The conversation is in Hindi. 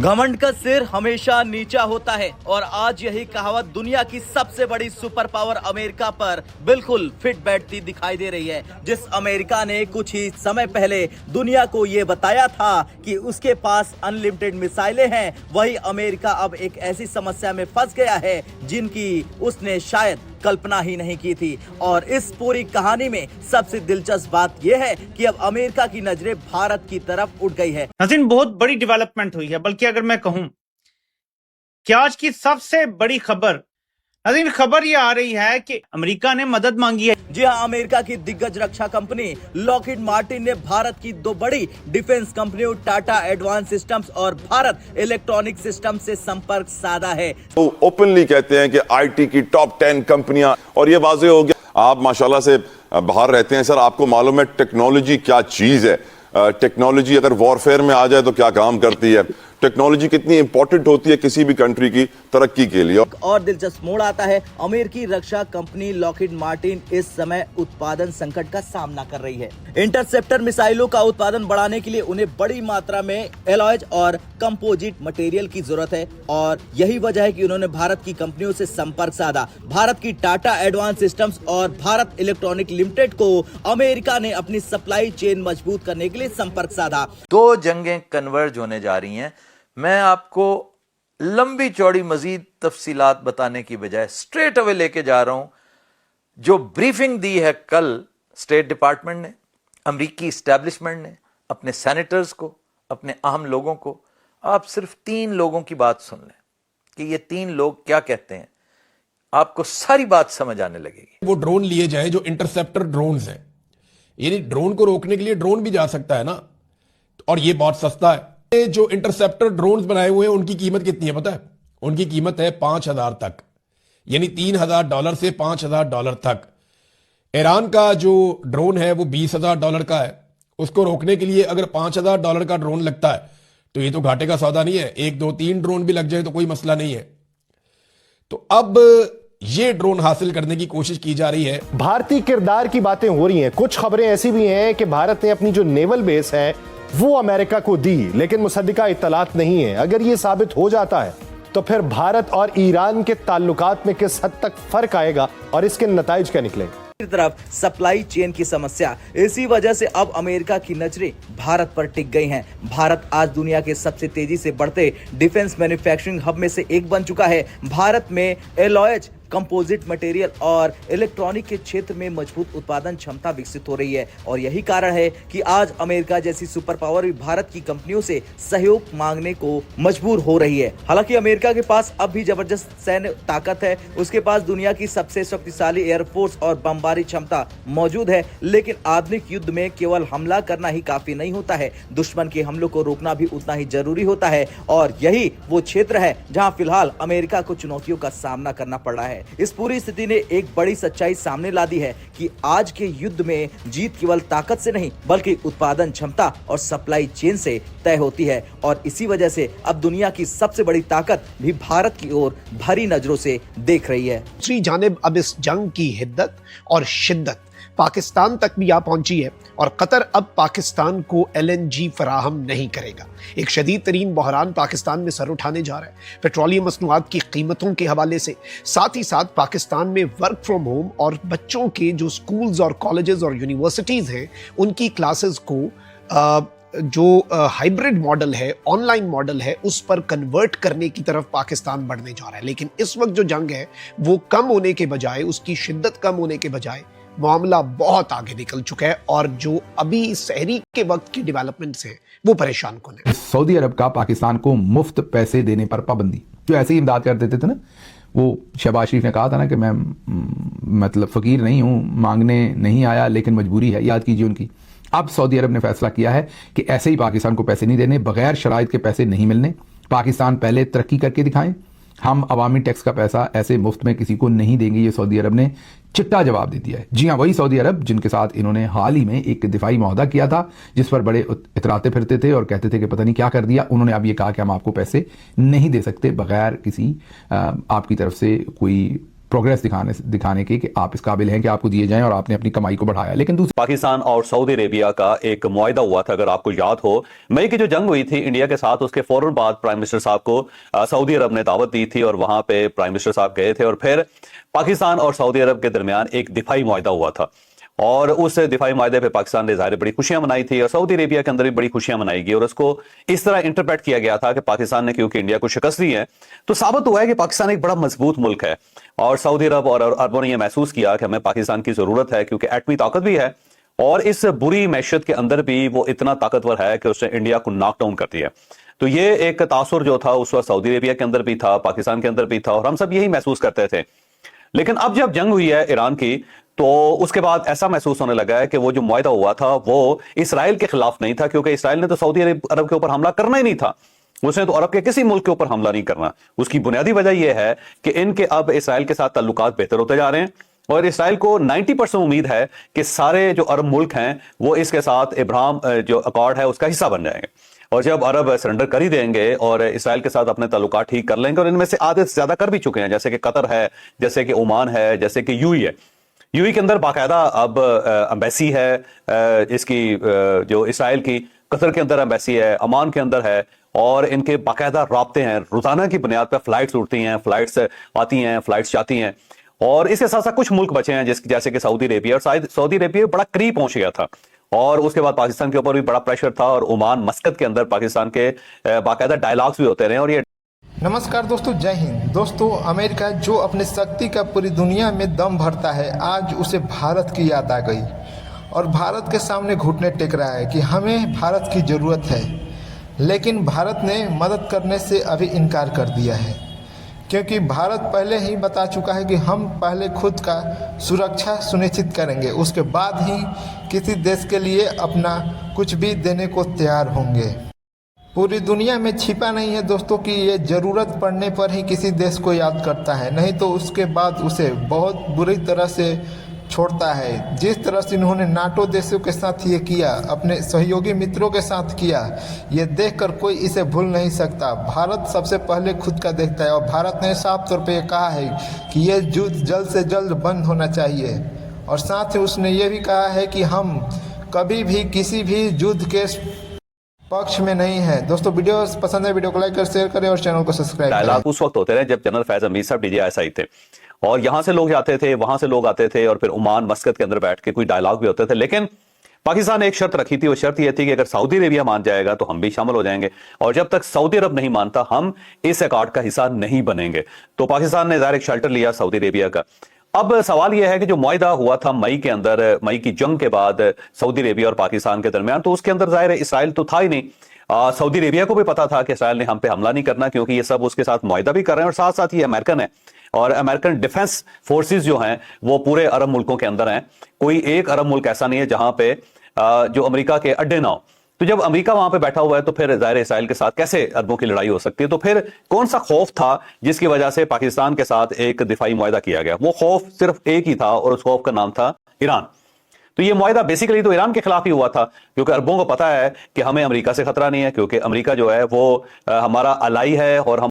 घमंड का सिर हमेशा नीचा होता है और आज यही कहावत दुनिया की सबसे बड़ी सुपर पावर अमेरिका पर बिल्कुल फिट बैठती दिखाई दे रही है। जिस अमेरिका ने कुछ ही समय पहले दुनिया को ये बताया था कि उसके पास अनलिमिटेड मिसाइलें हैं, वही अमेरिका अब एक ऐसी समस्या में फंस गया है जिनकी उसने शायद कल्पना ही नहीं की थी। और इस पूरी कहानी में सबसे दिलचस्प बात यह है कि अब अमेरिका की नजरें भारत की तरफ उठ गई है। नाज़रीन, बहुत बड़ी डेवलपमेंट हुई है, बल्कि अगर मैं कहूं कि आज की सबसे बड़ी खबर, नाज़रीन, खबर ये आ रही है कि अमेरिका ने मदद मांगी है। जी हां, अमेरिका की दिग्गज रक्षा कंपनी लॉकहीड मार्टिन ने भारत की दो बड़ी डिफेंस कंपनियों टाटा एडवांस सिस्टम्स और भारत इलेक्ट्रॉनिक सिस्टम से संपर्क साधा है। तो ओपनली कहते हैं कि आईटी की टॉप 10 कंपनियां, और ये वाजे हो गया। आप माशाल्लाह से बाहर रहते हैं सर, आपको मालूम है टेक्नोलॉजी क्या चीज है। टेक्नोलॉजी अगर वॉरफेयर में आ जाए तो क्या काम करती है, टेक्नोलॉजी कितनी इंपॉर्टेंट होती है किसी भी कंट्री की तरक्की के लिए। और दिलचस्प मोड़ आता है, अमेरिकी रक्षा कंपनी लॉकहीड मार्टिन इस समय उत्पादन संकट का सामना कर रही है। इंटरसेप्टर मिसाइलों का उत्पादन बढ़ाने के लिए उन्हें बड़ी मात्रा में एलॉयज और कंपोजिट मटेरियल की जरूरत है और यही वजह है कि उन्होंने भारत की कंपनियों से संपर्क साधा। भारत की टाटा एडवांस सिस्टम्स और भारत इलेक्ट्रॉनिक लिमिटेड को अमेरिका ने अपनी सप्लाई चेन मजबूत करने के लिए संपर्क साधा। दो जंगें कन्वर्ज होने जा रही हैं। मैं आपको लंबी चौड़ी मजीद तफसीलात बताने की बजाय स्ट्रेट अवे लेके जा रहा हूं। जो ब्रीफिंग दी है कल स्टेट डिपार्टमेंट ने, अमरीकी इस्टेब्लिशमेंट ने अपने सेनेटर्स को, अपने अहम लोगों को, आप सिर्फ 3 लोगों की बात सुन लें कि ये 3 लोग क्या कहते हैं, आपको सारी बात समझ आने लगेगी। वो ड्रोन लिए जाए जो इंटरसेप्टर ड्रोन्स हैं, यानी ड्रोन को रोकने के लिए ड्रोन भी जा सकता है ना, और ये बहुत सस्ता है। जो इंटरसेप्टर ड्रोन्स बनाए हुए हैं उनकी कीमत कितनी है पता है? उनकी कीमत है $5,000 तक, यानी $3,000 से $5,000 तक। ईरान का जो ड्रोन है वो $20,000 का है। उसको रोकने के लिए अगर $5,000 का ड्रोन लगता है तो ये तो घाटे का सौदा नहीं है। 1 2 3 ड्रोन भी लग जाए तो कोई मसला नहीं है। तो अब ये ड्रोन हासिल करने की कोशिश की जा रही है। भारतीय किरदार की बातें हो रही हैं। कुछ खबरें ऐसी भी हैं कि भारत ने अपनी जो नेवल बेस है वो अमेरिका को दी, लेकिन मुसद्दिका इत्तलात नहीं है। अगर ये साबित हो जाता है तो फिर भारत और ईरान के ताल्लुकात में किस हद तक फर्क आएगा और इसके नताइज क्या निकलेंगे। तरफ सप्लाई चेन की समस्या, इसी वजह से अब अमेरिका की नजरें भारत पर टिक गई हैं। भारत आज दुनिया के सबसे तेजी से बढ़ते डिफेंस मैन्युफैक्चरिंग हब में से एक बन चुका है। भारत में एलॉयज, कंपोजिट मटेरियल और इलेक्ट्रॉनिक के क्षेत्र में मजबूत उत्पादन क्षमता विकसित हो रही है और यही कारण है कि आज अमेरिका जैसी सुपर पावर भी भारत की कंपनियों से सहयोग मांगने को मजबूर हो रही है। हालांकि अमेरिका के पास अब भी जबरदस्त सैन्य ताकत है, उसके पास दुनिया की सबसे शक्तिशाली एयरफोर्स और बमबारी क्षमता मौजूद है, लेकिन आधुनिक युद्ध में केवल हमला करना ही काफी नहीं होता है, दुश्मन के हमलों को रोकना भी उतना ही जरूरी होता है। और यही वो क्षेत्र है जहां फिलहाल अमेरिका को चुनौतियों का सामना करना पड़ रहा है। इस पूरी स्थिति ने एक बड़ी सच्चाई सामने ला दी है कि आज के युद्ध में जीत केवल ताकत से नहीं बल्कि उत्पादन क्षमता और सप्लाई चेन से तय होती है और इसी वजह से अब दुनिया की सबसे बड़ी ताकत भी भारत की ओर भरी नजरों से देख रही है। दूसरी जानिब अब इस जंग की हिद्दत और शिद्दत पाकिस्तान तक भी आ पहुंची है और कतर अब पाकिस्तान को LNG फराहम नहीं करेगा। एक शदीद तरीन बहरान पाकिस्तान में सर उठाने जा रहा है पेट्रोलियम मसनूआत की कीमतों के हवाले से। साथ ही साथ पाकिस्तान में वर्क फ्रॉम होम और बच्चों के जो स्कूल्स और कॉलेजेस और यूनिवर्सिटीज़ हैं उनकी क्लासेस को जो हाइब्रिड मॉडल है, ऑनलाइन मॉडल है, उस पर कन्वर्ट करने की तरफ पाकिस्तान बढ़ने जा रहा है। लेकिन इस वक्त जो जंग है वो कम होने के बजाय, उसकी शिद्दत कम होने के बजाय मामला बहुत आगे निकल चुका है और जो अभी सहरी के वक्त की डेवलपमेंट्स हैं वो परेशान कुन है। सऊदी अरब का पाकिस्तान को मुफ्त पैसे देने पर पाबंदी, जो ऐसे ही इमदाद कर देते थे ना, वो शहबाज शरीफ ने कहा था ना कि मैं मतलब फकीर नहीं हूं, मांगने नहीं आया लेकिन मजबूरी है, याद कीजिए उनकी। अब सऊदी अरब ने फैसला किया है कि ऐसे ही पाकिस्तान को पैसे नहीं देने, बगैर शराइत के पैसे नहीं मिलने। पाकिस्तान पहले तरक्की करके दिखाएं, हम अवामी टैक्स का पैसा ऐसे मुफ्त में किसी को नहीं देंगे। ये सऊदी अरब ने चिट्टा जवाब दे दिया है। जी हाँ, वही सऊदी अरब जिनके साथ इन्होंने हाल ही में एक दिफाई मुआहदा किया था जिस पर बड़े इतराते फिरते थे और कहते थे कि पता नहीं क्या कर दिया। उन्होंने अब ये कहा कि हम आपको पैसे नहीं दे सकते बगैर किसी आपकी तरफ से कोई प्रोग्रेस दिखाने की कि आप इस काबिल हैं कि आपको दिए जाएं और आपने अपनी कमाई को बढ़ाया। लेकिन दूसरी पाकिस्तान और सऊदी अरेबिया का एक मुआहदा हुआ था, अगर आपको याद हो, मई की जो जंग हुई थी इंडिया के साथ, उसके फौरन बाद प्राइम मिनिस्टर साहब को सऊदी अरब ने दावत दी थी और वहां पे प्राइम मिनिस्टर साहब गए थे और फिर पाकिस्तान और सऊदी अरब के दरमियान एक दिफाई मुआहदा हुआ था और उस दिफाई मुआहदे पे पाकिस्तान ने ज़ाहिर बड़ी खुशियां मनाई थी और सऊदी अरेबिया के अंदर भी बड़ी खुशियां मनाई गई और उसको इस तरह इंटरप्रेट किया गया था कि पाकिस्तान ने क्योंकि इंडिया को शिकस्त दी है तो साबित हुआ है कि पाकिस्तान एक बड़ा मजबूत मुल्क है और सऊदी अरब और अरबों ने यह महसूस किया कि हमें पाकिस्तान की जरूरत है क्योंकि एटमी ताकत भी है और इस बुरी मैशत के अंदर भी वो इतना ताकतवर है कि उसने इंडिया को नॉक डाउन कर दिया। तो ये एक तासुर जो था उस वक्त सऊदी अरेबिया के अंदर भी था, पाकिस्तान के अंदर भी था और हम सब यही महसूस करते थे। लेकिन अब जब जंग हुई है ईरान की तो उसके बाद ऐसा महसूस होने लगा है कि वो जो मुआहदा हुआ था वो इसराइल के खिलाफ नहीं था, क्योंकि इसराइल ने तो सऊदी अरब के ऊपर हमला करना ही नहीं था, उसने तो अरब के किसी मुल्क के ऊपर हमला नहीं करना। उसकी बुनियादी वजह यह है कि इनके अब इसराइल के साथ ताल्लुकात बेहतर होते जा रहे हैं और इसराइल को 90% उम्मीद है कि सारे जो अरब मुल्क हैं वो इसके साथ इब्राहिम जो अकॉर्ड है उसका हिस्सा बन जाएंगे और जब अरब सरेंडर कर ही देंगे और इसराइल के साथ अपने ताल्लुकात ठीक कर लेंगे और इनमें से आधे से ज्यादा कर भी चुके हैं, जैसे कि कतर है, जैसे कि ओमान है, जैसे कि यूएई है। यूएई के अंदर बाकायदा अब एम्बेसी है इसकी जो इसराइल की, कतर के अंदर एम्बेसी है, ओमान के अंदर है और इनके बाकायदा राब्ते हैं, रोजाना की बुनियाद पर फ्लाइट्स उड़ती हैं, फ्लाइट्स आती हैं, फ्लाइट्स जाती हैं और इसके साथ साथ कुछ मुल्क बचे हैं जैसे कि सऊदी अरेबिया, और सऊदी अरेबिया बड़ा करीब पहुंच गया था और उसके बाद पाकिस्तान के ऊपर भी बड़ा प्रेशर था और ओमान मस्कत के अंदर पाकिस्तान के बाकायदा डायलॉग्स भी होते रहे और ये नमस्कार दोस्तों, जय हिंद। दोस्तों, अमेरिका जो अपनी शक्ति का पूरी दुनिया में दम भरता है, आज उसे भारत की याद आ गई और भारत के सामने घुटने टेक रहा है कि हमें भारत की ज़रूरत है। लेकिन भारत ने मदद करने से अभी इनकार कर दिया है, क्योंकि भारत पहले ही बता चुका है कि हम पहले खुद का सुरक्षा सुनिश्चित करेंगे, उसके बाद ही किसी देश के लिए अपना कुछ भी देने को तैयार होंगे। पूरी दुनिया में छिपा नहीं है दोस्तों कि ये ज़रूरत पड़ने पर ही किसी देश को याद करता है, नहीं तो उसके बाद उसे बहुत बुरी तरह से छोड़ता है। जिस तरह से इन्होंने नाटो देशों के साथ ये किया, अपने सहयोगी मित्रों के साथ किया, ये देखकर कोई इसे भूल नहीं सकता। भारत सबसे पहले खुद का देखता है और भारत ने साफ तौर पे कहा है कि ये युद्ध जल्द से जल्द बंद होना चाहिए और साथ ही उसने ये भी कहा है कि हम कभी भी किसी भी युद्ध के पक्ष में नहीं है। दोस्तों, वीडियो पसंद है, वीडियो को लाइक कर शेयर करें और चैनल को सब्सक्राइब करें। डायलॉग उस वक्त होते रहे जब जनरल फैज हमीद साहब DJI थे और यहाँ से लोग जाते थे, वहां से लोग आते थे और फिर ओमान मस्कत के अंदर बैठ के कोई डायलॉग भी होते थे। लेकिन पाकिस्तान ने एक शर्त रखी थी, वो शर्त ये थी कि अगर सऊदी अरेबिया मान जाएगा तो हम भी शामिल हो जाएंगे और जब तक सऊदी अरब नहीं मानता हम इस अकॉर्ड का हिस्सा नहीं बनेंगे। तो पाकिस्तान ने ज़ाहिर एक शेल्टर लिया सऊदी अरेबिया का। अब सवाल यह है कि जो मुआहदा हुआ था मई के अंदर, मई की जंग के बाद सऊदी अरेबिया और पाकिस्तान के दरमियान, तो उसके अंदर ज़ाहिर इसराइल तो था ही नहीं। सऊदी अरेबिया को भी पता था कि इसराइल ने हम पे हमला नहीं करना, क्योंकि ये सब उसके साथ मुआहदा भी कर रहे हैं और साथ साथ ये अमेरिकन है और अमेरिकन डिफेंस फोर्सेस जो हैं वो पूरे अरब मुल्कों के अंदर हैं। कोई एक अरब मुल्क ऐसा नहीं है जहां पे जो अमेरिका के अड्डे ना हो। तो जब अमेरिका वहां पे बैठा हुआ है तो फिर ज़ाहिर इसराइल के साथ कैसे अरबों की लड़ाई हो सकती है। तो फिर कौन सा खौफ था जिसकी वजह से पाकिस्तान के साथ एक दिफाई मुआहदा किया गया? वो खौफ सिर्फ एक ही था और उस खौफ का नाम था ईरान। तो ये मुआहदा बेसिकली तो ईरान के खिलाफ ही हुआ था, क्योंकि अरबों को पता है कि हमें अमेरिका से खतरा नहीं है, क्योंकि अमेरिका जो है वो हमारा अलाई है और हम